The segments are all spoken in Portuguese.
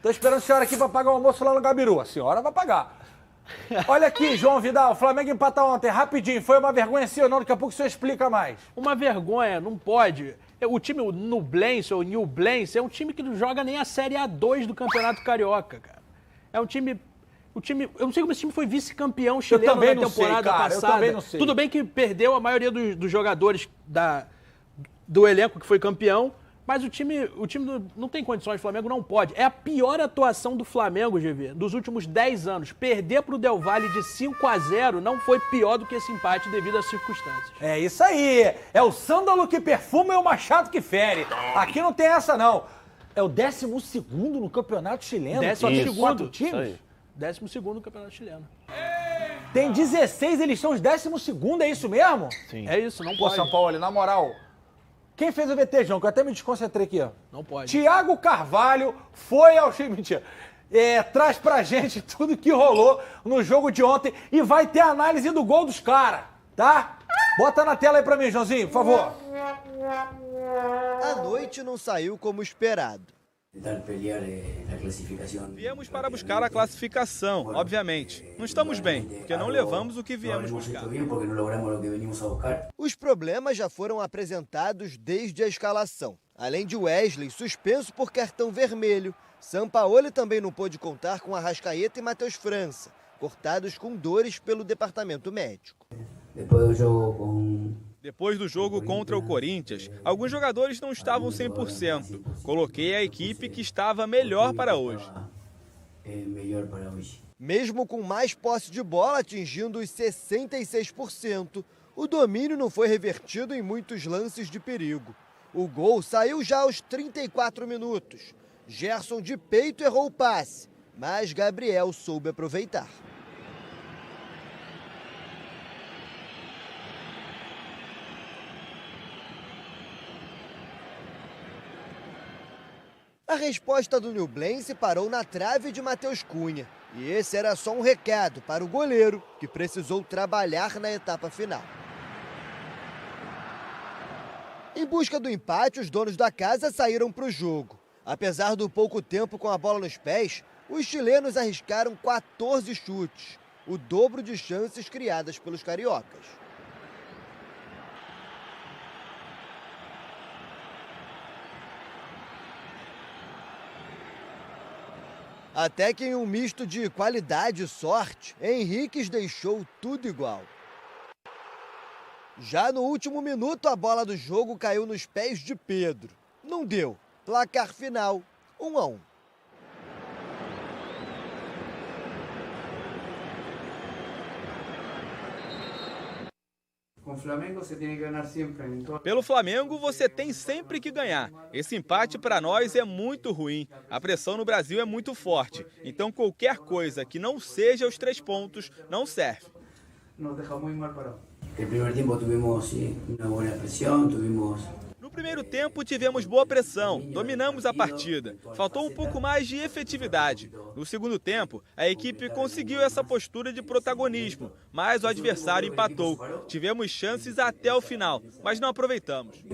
Tô esperando a senhora aqui para pagar o almoço lá no Gabiru. A senhora vai pagar. Olha aqui, João Vidal, o Flamengo empatou ontem, rapidinho. Foi uma vergonha sim ou não? Daqui a pouco o senhor explica mais. Uma vergonha, não pode. O time Nublense, ou Newblense, é um time que não joga nem a Série A2 do Campeonato Carioca, cara. É um time... eu não sei como esse time foi vice-campeão chileno na temporada passada. Eu também não sei. Tudo bem que perdeu a maioria dos jogadores do elenco que foi campeão, mas o time não tem condições, o Flamengo não pode. É a pior atuação do Flamengo, GV, dos últimos 10 anos. Perder pro Del Valle de 5-0 não foi pior do que esse empate devido às circunstâncias. É isso aí. É o sândalo que perfuma e o machado que fere. Aqui não tem essa, não. É o 12º no campeonato chileno. 12º. times? 12º no campeonato chileno. Tem 16, eles são os 12º, é isso mesmo? Sim. É isso, não Pô, pode. São Paulo, na moral... Quem fez o VT, João? Que eu até me desconcentrei aqui, ó. Não pode. Thiago Carvalho foi ao time. Mentira. Traz pra gente tudo que rolou no jogo de ontem e vai ter análise do gol dos caras, tá? Bota na tela aí pra mim, Joãozinho, por favor. A noite não saiu como esperado. Viemos para buscar a classificação, obviamente. Não estamos bem, porque não levamos o que viemos buscar. Os problemas já foram apresentados desde a escalação. Além de Wesley, suspenso por cartão vermelho, Sampaoli também não pôde contar com Arrascaeta e Matheus França, cortados com dores pelo departamento médico. Depois do jogo contra o Corinthians, alguns jogadores não estavam 100%. Coloquei a equipe que estava melhor para hoje. Mesmo com mais posse de bola, atingindo os 66%, o domínio não foi revertido em muitos lances de perigo. O gol saiu já aos 34 minutos. Gerson de peito errou o passe, mas Gabriel soube aproveitar. A resposta do Newblense parou na trave de Matheus Cunha. E esse era só um recado para o goleiro, que precisou trabalhar na etapa final. Em busca do empate, os donos da casa saíram para o jogo. Apesar do pouco tempo com a bola nos pés, os chilenos arriscaram 14 chutes, o dobro de chances criadas pelos cariocas. Até que em um misto de qualidade e sorte, Henriques deixou tudo igual. Já no último minuto, a bola do jogo caiu nos pés de Pedro. Não deu. Placar final, 1-1. Pelo Flamengo, você tem sempre que ganhar. Esse empate para nós é muito ruim. A pressão no Brasil é muito forte. Então qualquer coisa que não seja os 3 pontos não serve. No primeiro tempo tivemos uma boa pressão, No primeiro tempo tivemos boa pressão, dominamos a partida. Faltou um pouco mais de efetividade. No segundo tempo, a equipe conseguiu essa postura de protagonismo, mas o adversário empatou. Tivemos chances até o final, mas não aproveitamos.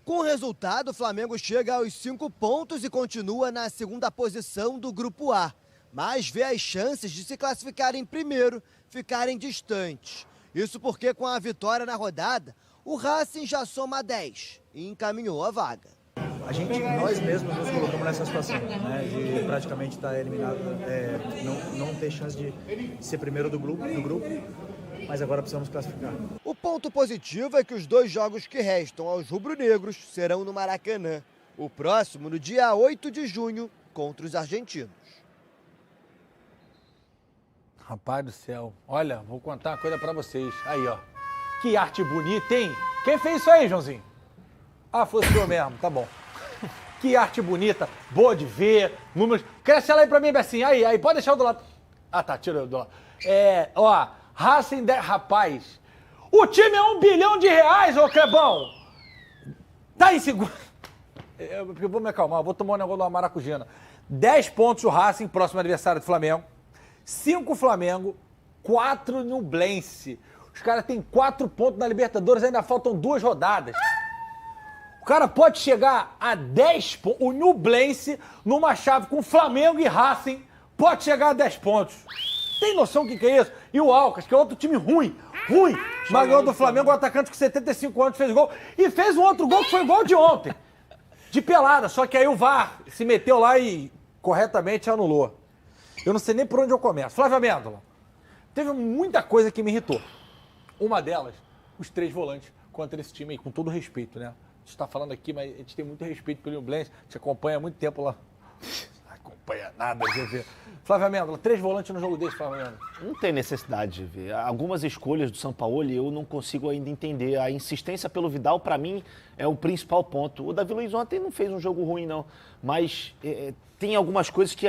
Com o resultado, o Flamengo chega aos 5 pontos e continua na segunda posição do Grupo A, mas vê as chances de se classificar em primeiro ficarem distantes. Isso porque com a vitória na rodada, o Racing já soma 10 e encaminhou a vaga. Nós mesmos nos colocamos nessa situação, né, de praticamente estar eliminado, não ter chance de ser primeiro do grupo, mas agora precisamos classificar. O ponto positivo é que os 2 jogos que restam aos rubro-negros serão no Maracanã. O próximo no dia 8 de junho contra os argentinos. Rapaz do céu. Olha, vou contar uma coisa pra vocês. Aí, ó. Que arte bonita, hein? Quem fez isso aí, Joãozinho? Ah, foi o senhor mesmo, tá bom. Que arte bonita, boa de ver, números. Cresce ela aí pra mim, Bessinho. Aí, pode deixar do lado. Ah, tá, tira do lado. Racing, rapaz. O time é R$1 bilhão, ô Clebão. Tá em segundo. Eu vou me acalmar, vou tomar um negócio da maracujina. 10 pontos o Racing, próximo adversário do Flamengo. 5 Flamengo, 4 Nublense. Os caras têm 4 pontos na Libertadores, ainda faltam 2 rodadas. cara pode chegar a 10 pontos. O Nublense, numa chave com Flamengo e Racing, pode chegar a 10 pontos. Tem noção do que é isso? E o Alcas, que é outro time ruim. Mas ganhou do Flamengo, o atacante com 75 anos fez gol. E fez um outro gol que foi igual de ontem. De pelada. Só que aí o VAR se meteu lá e corretamente anulou. Eu não sei nem por onde eu começo. Flávio Amêndola, teve muita coisa que me irritou. Uma delas, os 3 volantes contra esse time aí, com todo respeito, né? A gente está falando aqui, mas a gente tem muito respeito pelo Nublense. A gente acompanha há muito tempo lá. Não acompanha nada, GV. Flávio Amêndola, 3 volantes no jogo desse, Flávio Amêndola. Não tem necessidade de ver. Algumas escolhas do Sampaoli eu não consigo ainda entender. A insistência pelo Vidal, para mim, é o principal ponto. O Davi Luiz ontem não fez um jogo ruim, não. Mas tem algumas coisas que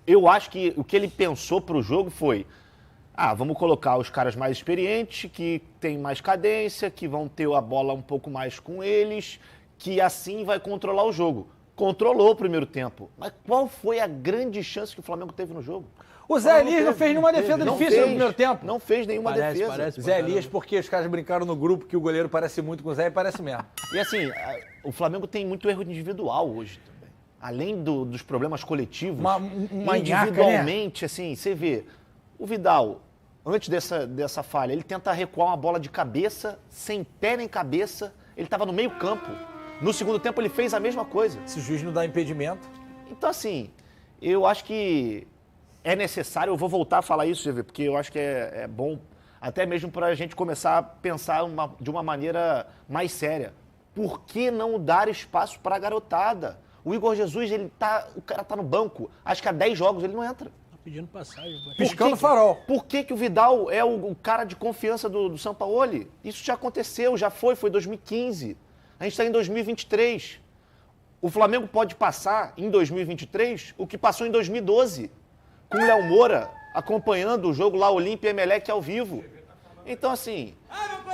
eu acho que o que ele pensou para o jogo foi: vamos colocar os caras mais experientes, que têm mais cadência, que vão ter a bola um pouco mais com eles, que assim vai controlar o jogo. Controlou o primeiro tempo. Mas qual foi a grande chance que o Flamengo teve no jogo? O Zé Elias não fez nenhuma defesa difícil no primeiro tempo. Não fez nenhuma defesa. Zé Elias, porque os caras brincaram no grupo que o goleiro parece muito com o Zé e parece mesmo. E assim, o Flamengo tem muito erro individual hoje também. Além dos problemas coletivos, individualmente, assim, você vê, o Vidal, antes dessa falha, ele tenta recuar uma bola de cabeça, sem pé nem cabeça, ele estava no meio campo. No segundo tempo ele fez a mesma coisa. Se o juiz não dá impedimento. Então assim, eu acho que é necessário, eu vou voltar a falar isso, GV, porque eu acho que é bom, até mesmo para a gente começar a pensar de uma maneira mais séria. Por que não dar espaço para a garotada? O Igor Jesus, o cara tá no banco, acho que há 10 jogos ele não entra. Pedindo passagem. Piscando farol. Por que o Vidal é o cara de confiança do Sampaoli? Isso já aconteceu, foi 2015. A gente está em 2023. O Flamengo pode passar em 2023 o que passou em 2012, com o Léo Moura acompanhando o jogo lá, Olímpia e Emelec ao vivo. Então, assim,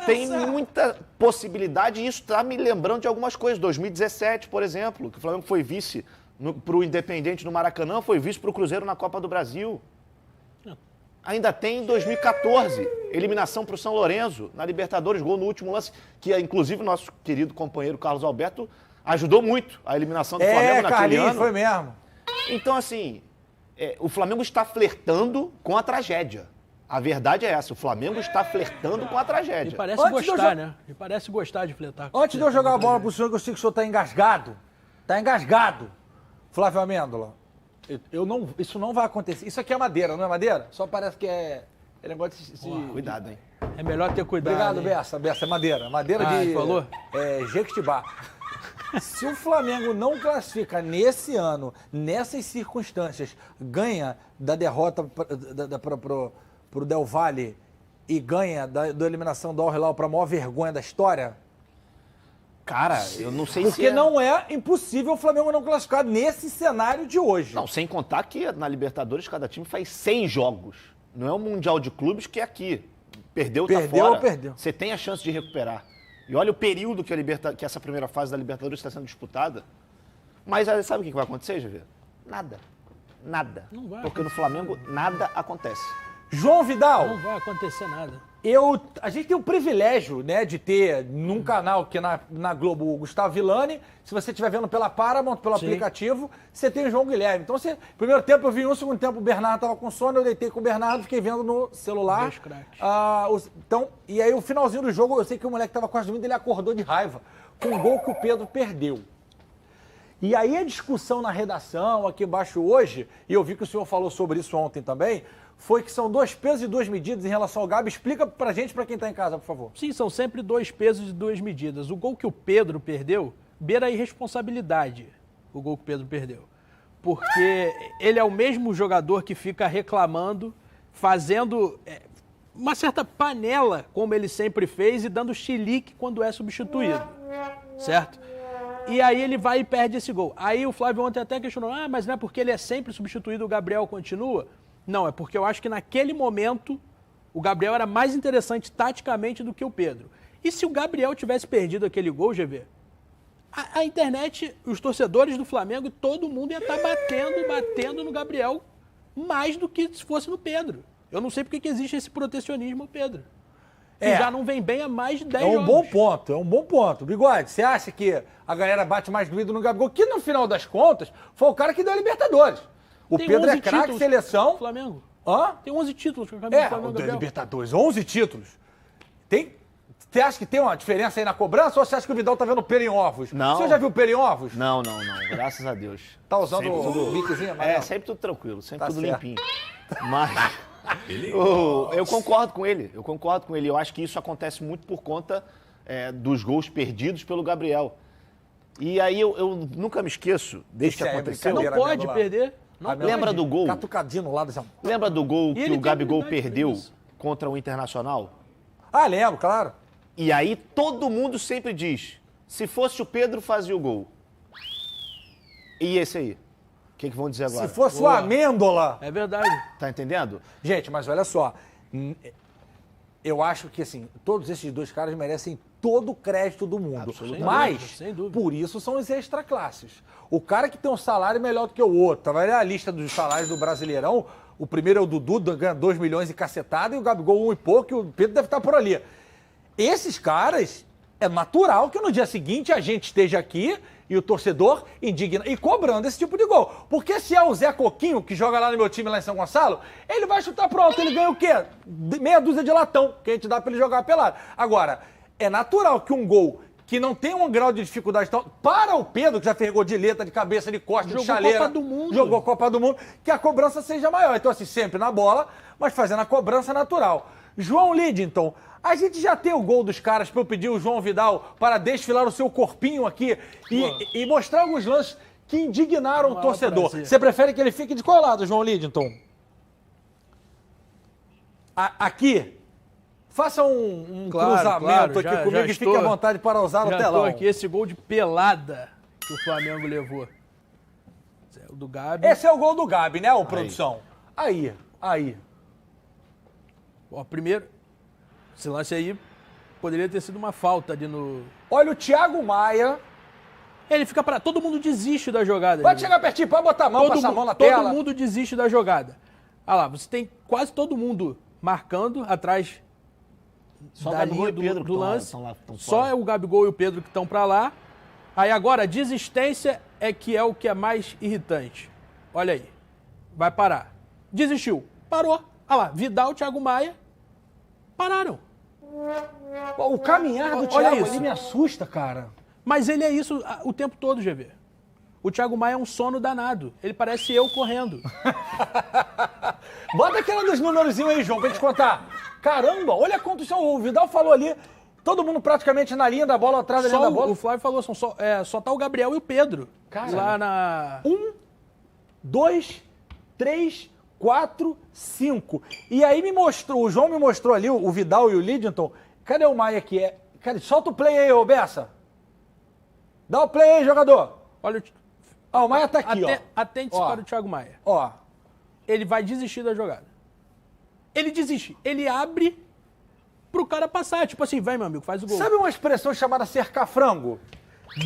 tem muita possibilidade e isso está me lembrando de algumas coisas. 2017, por exemplo, que o Flamengo foi vice para o Independente no Maracanã, foi vice para o Cruzeiro na Copa do Brasil. Ainda tem 2014, eliminação para o São Lourenço, na Libertadores, gol no último lance, que inclusive o nosso querido companheiro Carlos Alberto ajudou muito a eliminação do Flamengo naquele ano. Foi mesmo. Então, assim, o Flamengo está flertando com a tragédia. A verdade é essa, o Flamengo está flertando com a tragédia. E parece gostar, né? E parece gostar de flertar. Antes de eu jogar a bola pro senhor, que eu sei que o senhor tá engasgado. Tá engasgado. Flávio Amêndola. Isso não vai acontecer. Isso aqui é madeira, não é madeira? Só parece que é negócio de... Cuidado, hein? É melhor ter cuidado. Obrigado, hein? Bessa. É madeira. Madeira de... falou? Jequitibá. Se o Flamengo não classifica nesse ano, nessas circunstâncias, ganha da derrota pro Del Valle e ganha da eliminação do Al Hilal para a maior vergonha da história... Cara, eu não sei Porque não é impossível o Flamengo não classificar nesse cenário de hoje. Não, sem contar que na Libertadores cada time faz 6 jogos. Não é o Mundial de Clubes que é aqui. Perdeu, tá fora. Perdeu. Você tem a chance de recuperar. E olha o período que essa primeira fase da Libertadores está sendo disputada. Mas sabe o que vai acontecer, GV? Nada. Não vai. Porque no Flamengo nada acontece. João Vidal. Não vai acontecer nada. A gente tem o privilégio, né, de ter num canal que na Globo o Gustavo Villani. Se você estiver vendo pela Paramount, pelo aplicativo, você tem o João Guilherme. Então, primeiro tempo eu vi segundo tempo o Bernardo estava com sono, eu deitei com o Bernardo, fiquei vendo no celular. Dois craques. E aí o finalzinho do jogo, eu sei que o moleque estava quase dormindo, ele acordou de raiva com o gol que o Pedro perdeu. E aí a discussão na redação aqui embaixo hoje, e eu vi que o senhor falou sobre isso ontem também, foi que são 2 pesos e 2 medidas em relação ao Gabi. Explica pra gente, pra quem tá em casa, por favor. Sim, são sempre 2 pesos e 2 medidas. O gol que o Pedro perdeu beira a irresponsabilidade, o gol que o Pedro perdeu. Porque ele é o mesmo jogador que fica reclamando, fazendo uma certa panela, como ele sempre fez, e dando chilique quando é substituído, certo? E aí ele vai e perde esse gol. Aí o Flávio ontem até questionou, mas não é porque ele é sempre substituído, o Gabriel continua? Não, é porque eu acho que naquele momento o Gabriel era mais interessante taticamente do que o Pedro. E se o Gabriel tivesse perdido aquele gol, GV, a internet, os torcedores do Flamengo, todo mundo ia estar batendo no Gabriel mais do que se fosse no Pedro. Eu não sei porque que existe esse protecionismo ao Pedro. que já não vem bem há mais de 10 É um jogos. bom ponto, é um bom ponto. Bigode, você acha que a galera bate mais doído no Gabigol? Que no final das contas, foi o cara que deu a Libertadores. O Tem Pedro 11 é craque, títulos, seleção. Flamengo. Hã? Tem 11 títulos com a camisa do É, Flamengo, o da Gabriel. Libertadores, 11 títulos. Você acha que tem uma diferença aí na cobrança ou você acha que o Vidal tá vendo pelo em ovos? Não. Você já viu pelo em ovos? Não, graças a Deus. Tá usando Sempre o tudo- bicozinho amarelo? sempre tudo tranquilo, sempre Tá tudo certo. limpinho. Mas eu concordo com ele, Eu acho que isso acontece muito por conta dos gols perdidos pelo Gabriel. E aí eu nunca me esqueço desde que Isso é aconteceu. Não brincadeira. pode Lá. perder. Não Ah, Lembra pode. do gol? Catucadinho no lado assim. Lembra do gol E que ele o tem Gabigol habilidade pra perdeu isso. contra o Internacional? Ah, lembro, claro. E aí todo mundo sempre diz, se fosse o Pedro, fazia o gol. E esse aí? O que vão dizer agora? Se fosse o Amêndola. É verdade. Tá entendendo? Gente, mas olha só. Eu acho que, assim, todos esses dois caras merecem todo o crédito do mundo. Absolutamente. Mas, Sem dúvida. por isso são os extraclasses. O cara que tem um salário melhor do que o outro. Vai ver a lista dos salários do Brasileirão. O primeiro é o Dudu, ganha 2 milhões e cacetada, e o Gabigol 1 e pouco, e o Pedro deve estar por ali. Esses caras, é natural que no dia seguinte a gente esteja aqui e o torcedor indigna e cobrando esse tipo de gol. Porque se é o Zé Coquinho, que joga lá no meu time lá em São Gonçalo, ele vai chutar pro alto, ele ganha o quê? Meia dúzia de latão, que a gente dá pra ele jogar pelado. Agora, é natural que um gol que não tem um grau de dificuldade tão... Para o Pedro, que já fez gol de letra, de cabeça, de costa, de Jogou chaleira... Copa do Mundo. Jogou Copa do Mundo, que a cobrança seja maior. Então, assim, sempre na bola, mas fazendo a cobrança natural. João Lidington, a gente já tem o gol dos caras para eu pedir o João Vidal para desfilar o seu corpinho aqui e mostrar alguns lances que indignaram o torcedor. prazer. Você prefere que ele fique de qual lado, João Lidington? Aqui? Faça um Claro, cruzamento claro, aqui já comigo e fique estou- à vontade para usar o Já telão. tô aqui, esse gol de pelada que o Flamengo levou. Esse é o do Gabi. Esse é o gol do Gabi, né, ô produção? Aí. Ó, primeiro, esse lance aí poderia ter sido uma falta ali no... Olha o Thiago Maia. Ele fica pra... Todo mundo desiste da jogada. Pode ali. chegar pertinho, pode botar a mão, passar a mão na tela. Todo mundo desiste da jogada. Olha lá, você tem quase todo mundo marcando atrás Só da Gabigol linha e Pedro do que tão lá, lance. tão lá, tão Só fora. é o Gabigol e o Pedro que estão pra lá. Aí agora, a desistência é que é o que é mais irritante. Olha aí. Vai parar. Desistiu. Parou. Olha lá, Vidal, Thiago Maia. Pararam. O caminhar do Olha Thiago isso. ali me assusta, cara. Mas ele é isso o tempo todo, GV. O Thiago Maia é um sono danado. Ele parece eu correndo. Bota aquela dos numerozinhos aí, João, pra gente contar. Caramba, olha quantos são. O Vidal falou ali, todo mundo praticamente na linha da bola, atrás da linha Só da bola. o Flávio falou, só tá o Gabriel e o Pedro. Cara. Lá na... 2, 3, 4, 5. E aí o João me mostrou ali, o Vidal e o Lidington. Cadê o Maia aqui? Cara, solta o play aí, ô Bessa. Dá o play aí, jogador. Olha, Ó, o Maia tá aqui, atente-se Ó. para o Thiago Maia. ó. Ele vai desistir da jogada. Ele desiste. Ele abre pro cara passar. Tipo assim, vai, meu amigo, faz o gol. Sabe uma expressão chamada cercar frango?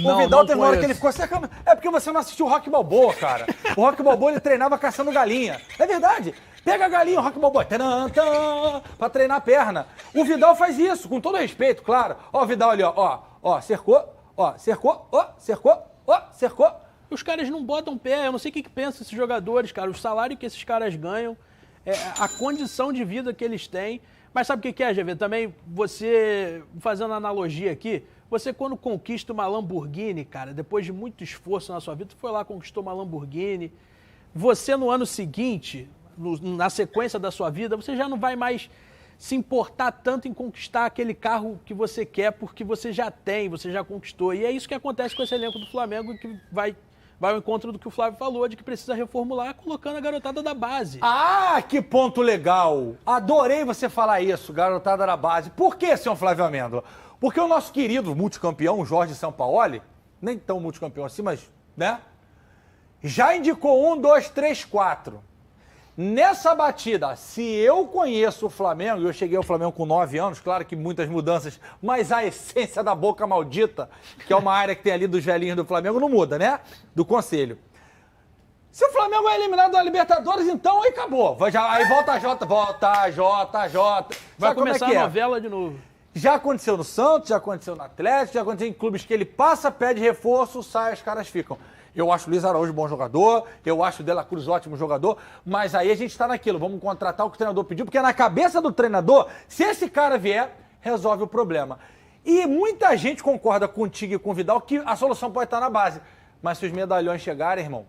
Não, O Vidal não teve uma hora conheço. que ele ficou cercando. É porque você não assistiu o Rock Balboa, cara. O Rock Balboa ele treinava caçando galinha. É verdade. Pega a galinha, o Rock Balboa, taran, taran, pra treinar a perna. O Vidal faz isso, com todo respeito, claro. Ó, o Vidal ali, ó, cercou, cercou. Os caras não botam pé. Eu não sei o que pensam esses jogadores, cara. O salário que esses caras ganham, a condição de vida que eles têm. Mas sabe o que é, GV? Também você, fazendo analogia aqui, você quando conquista uma Lamborghini, cara, depois de muito esforço na sua vida, foi lá, conquistou uma Lamborghini, você no ano seguinte, na sequência da sua vida, você já não vai mais se importar tanto em conquistar aquele carro que você quer, porque você já tem, você já conquistou. E é isso que acontece com esse elenco do Flamengo, que vai ao encontro do que o Flávio falou, de que precisa reformular, colocando a garotada da base. Ah, que ponto legal. Adorei você falar isso, garotada da base. Por que, senhor Flávio Amêndola? Porque o nosso querido multicampeão, Jorge Sampaoli, nem tão multicampeão assim, mas, né? Já indicou 1, 2, 3, 4. Nessa batida, se eu conheço o Flamengo, e eu cheguei ao Flamengo com 9 anos, claro que muitas mudanças, mas a essência da boca maldita, que é uma área que tem ali dos velhinhos do Flamengo, não muda, né? Do conselho. Se o Flamengo é eliminado da Libertadores, então aí acabou. Aí volta a Jota. Vai Sabe como é começar que a é? novela de novo. Já aconteceu no Santos, já aconteceu no Atlético, já aconteceu em clubes que ele passa, pede reforço, sai, os caras ficam. Eu acho o Luiz Araújo bom jogador, eu acho o De La Cruz ótimo jogador, mas aí a gente está naquilo, vamos contratar o que o treinador pediu, porque na cabeça do treinador, se esse cara vier, resolve o problema. E muita gente concorda contigo e com o Vidal que a solução pode estar na base. Mas se os medalhões chegarem, irmão,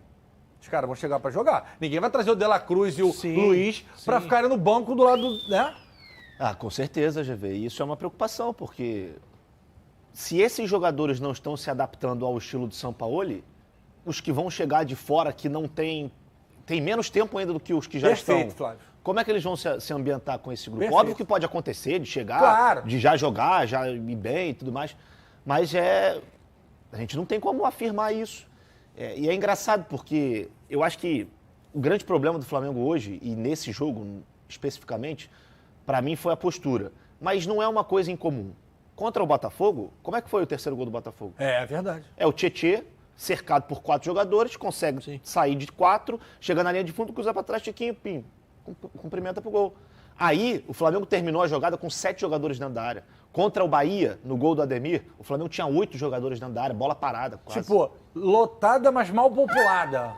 os caras vão chegar para jogar. Ninguém vai trazer o De La Cruz e o Luiz para ficarem no banco do lado, né? Ah, com certeza, GV. E isso é uma preocupação, porque se esses jogadores não estão se adaptando ao estilo do Sampaoli, os que vão chegar de fora, que não tem menos tempo ainda do que os que já Perfeito, estão. Flávio. Como é que eles vão se ambientar com esse grupo? Perfeito. Óbvio que pode acontecer de chegar, Claro. de já jogar, já ir bem e tudo mais, mas a gente não tem como afirmar isso. E é engraçado porque eu acho que o grande problema do Flamengo hoje, e nesse jogo especificamente, para mim foi a postura. Mas não é uma coisa incomum. Contra o Botafogo, como é que foi o terceiro gol do Botafogo? É verdade. É o Tietê, cercado por 4 jogadores, consegue sair de 4, chega na linha de fundo, cruza para trás, Tiquinho, pim, cumprimenta pro gol. Aí, o Flamengo terminou a jogada com 7 jogadores dentro da área. Contra o Bahia, no gol do Ademir, o Flamengo tinha 8 jogadores dentro da área, bola parada quase. Tipo, lotada, mas mal populada.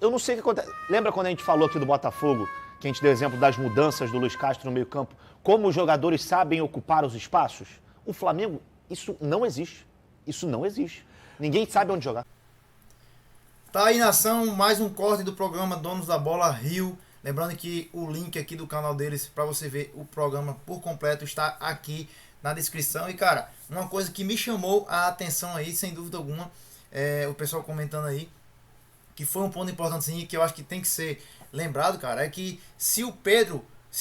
Eu não sei o que acontece. Lembra quando a gente falou aqui do Botafogo, que a gente deu exemplo das mudanças do Luiz Castro no meio-campo, como os jogadores sabem ocupar os espaços? O Flamengo, isso não existe. Isso não existe. Ninguém sabe onde jogar. Tá aí, nação, mais um corte do programa Donos da Bola Rio. Lembrando que o link aqui do canal deles para você ver o programa por completo está aqui na descrição. E cara, uma coisa que me chamou a atenção aí, sem dúvida alguma, o pessoal comentando aí, que foi um ponto importante sim, que eu acho que tem que ser lembrado, cara, é que se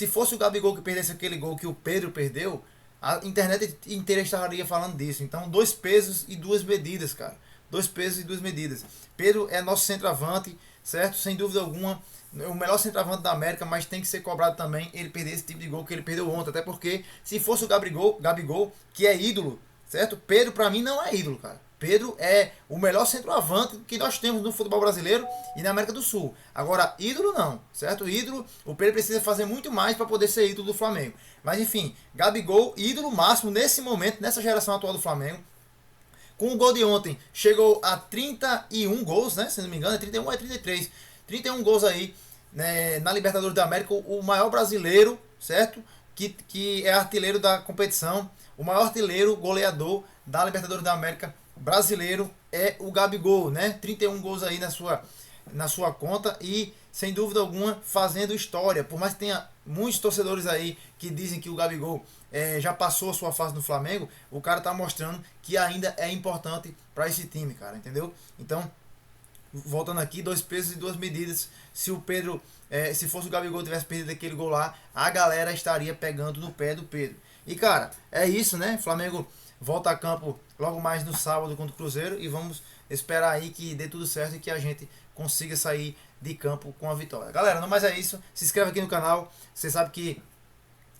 fosse o Gabigol que perdesse aquele gol que o Pedro perdeu, a internet inteira estaria falando disso. Então, 2 pesos e 2 medidas, cara. 2 pesos e 2 medidas. Pedro é nosso centroavante, certo? Sem dúvida alguma, o melhor centroavante da América, mas tem que ser cobrado também ele perder esse tipo de gol que ele perdeu ontem. Até porque, se fosse o Gabigol, que é ídolo, certo? Pedro, pra mim, não é ídolo, cara. Pedro é o melhor centroavante que nós temos no futebol brasileiro e na América do Sul. Agora, ídolo não, certo? Ídolo, o Pedro precisa fazer muito mais para poder ser ídolo do Flamengo. Mas enfim, Gabigol, ídolo máximo nesse momento, nessa geração atual do Flamengo. Com o gol de ontem, chegou a 31 gols, né? Se não me engano, é 31 ou é 33. 31 gols aí, né, na Libertadores da América, o maior brasileiro, certo? Que é artilheiro da competição, o maior artilheiro goleador da Libertadores da América brasileiro é o Gabigol, né? 31 gols aí na sua conta e, sem dúvida alguma, fazendo história. Por mais que tenha muitos torcedores aí que dizem que o Gabigol já passou a sua fase no Flamengo, o cara tá mostrando que ainda é importante para esse time, cara, entendeu? Então, voltando aqui, 2 pesos e 2 medidas. Se o Pedro, se fosse o Gabigol tivesse perdido aquele gol lá, a galera estaria pegando no pé do Pedro. E, cara, é isso, né? Flamengo volta a campo logo mais no sábado contra o Cruzeiro e vamos esperar aí que dê tudo certo e que a gente consiga sair de campo com a vitória. Galera, não mais é isso. Se inscreve aqui no canal. Você sabe que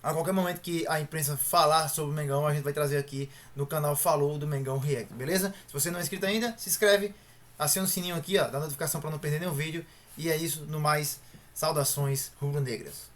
a qualquer momento que a imprensa falar sobre o Mengão, a gente vai trazer aqui no canal Falou do Mengão React, beleza? Se você não é inscrito ainda, se inscreve, aciona o sininho aqui, ó, da notificação para não perder nenhum vídeo. E é isso, no mais, saudações rubro-negras.